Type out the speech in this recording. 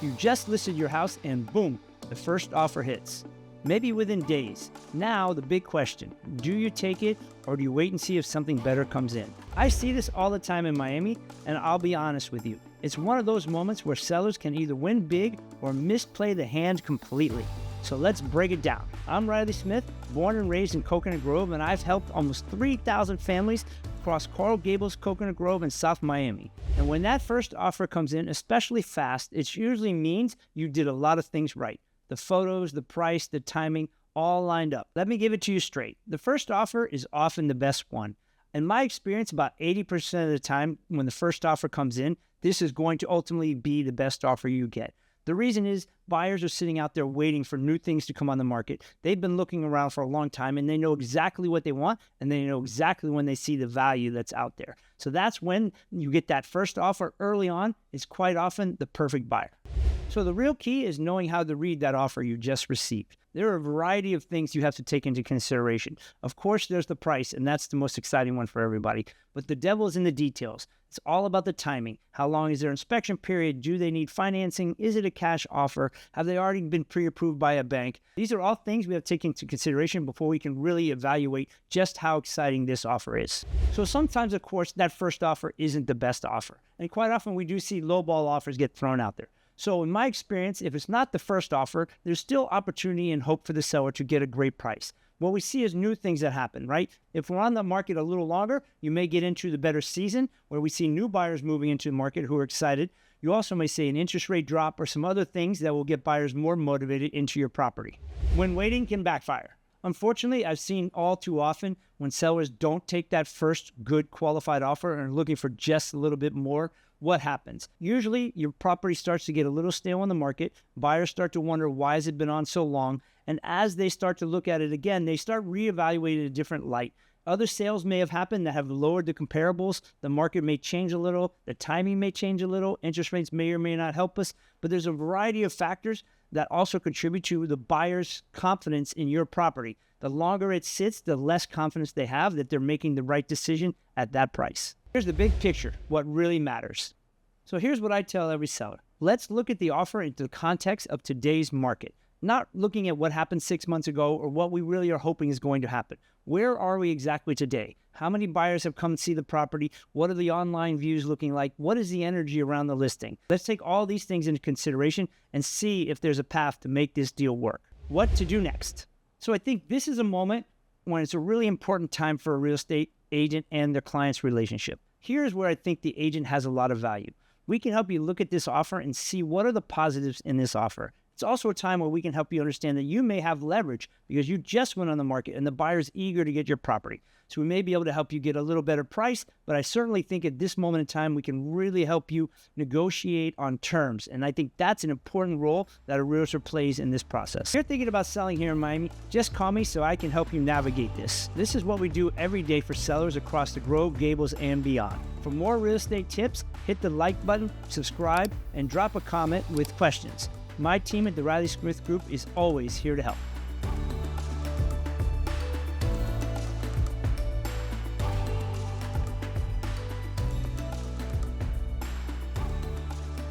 You just listed your house and boom, the first offer hits. Maybe within days. Now the big question, do you take it or do you wait and see if something better comes in? I see this all the time in Miami, and I'll be honest with you. It's one of those moments where sellers can either win big or misplay the hand completely. So let's break it down. I'm Riley Smith, born and raised in Coconut Grove, and I've helped almost 3,000 families across Coral Gables, Coconut Grove, and South Miami. And when that first offer comes in, especially fast, it usually means you did a lot of things right. The photos, the price, the timing, all lined up. Let me give it to you straight. The first offer is often the best one. In my experience, about 80% of the time when the first offer comes in, this is going to ultimately be the best offer you get. The reason is buyers are sitting out there waiting for new things to come on the market. They've been looking around for a long time and they know exactly what they want and they know exactly when they see the value that's out there. So that's when you get that first offer early on. It's quite often the perfect buyer. So the real key is knowing how to read that offer you just received. There are a variety of things you have to take into consideration. Of course, there's the price, and that's the most exciting one for everybody. But the devil is in the details. It's all about the timing. How long is their inspection period? Do they need financing? Is it a cash offer? Have they already been pre-approved by a bank? These are all things we have to take into consideration before we can really evaluate just how exciting this offer is. So sometimes, of course, that first offer isn't the best offer. And quite often we do see lowball offers get thrown out there. So in my experience, if it's not the first offer, there's still opportunity and hope for the seller to get a great price. What we see is new things that happen, right? If we're on the market a little longer, you may get into the better season where we see new buyers moving into the market who are excited. You also may see an interest rate drop or some other things that will get buyers more motivated into your property. When waiting can backfire. Unfortunately, I've seen all too often when sellers don't take that first good qualified offer and are looking for just a little bit more, what happens? Usually your property starts to get a little stale on the market. Buyers start to wonder, why has it been on so long? And as they start to look at it again, they start reevaluating a different light. Other sales may have happened that have lowered the comparables. The market may change a little. The timing may change a little. Interest rates may or may not help us. But there's a variety of factors that also contribute to the buyer's confidence in your property. The longer it sits, the less confidence they have that they're making the right decision at that price. Here's the big picture, what really matters. So here's what I tell every seller. Let's look at the offer into the context of today's market, not looking at what happened 6 months ago or what we really are hoping is going to happen. Where are we exactly today? How many buyers have come to see the property? What are the online views looking like? What is the energy around the listing? Let's take all these things into consideration and see if there's a path to make this deal work. What to do next? So I think this is a moment when it's a really important time for a real estate agent and their client's relationship. Here's where I think the agent has a lot of value. We can help you look at this offer and see what are the positives in this offer. It's also a time where we can help you understand that you may have leverage because you just went on the market and the buyer's eager to get your property. So we may be able to help you get a little better price, but I certainly think at this moment in time, we can really help you negotiate on terms. And I think that's an important role that a realtor plays in this process. If you're thinking about selling here in Miami, just call me so I can help you navigate this. This is what we do every day for sellers across the Grove, Gables, and beyond. For more real estate tips, hit the like button, subscribe, and drop a comment with questions. My team at the Riley Smith Group is always here to help.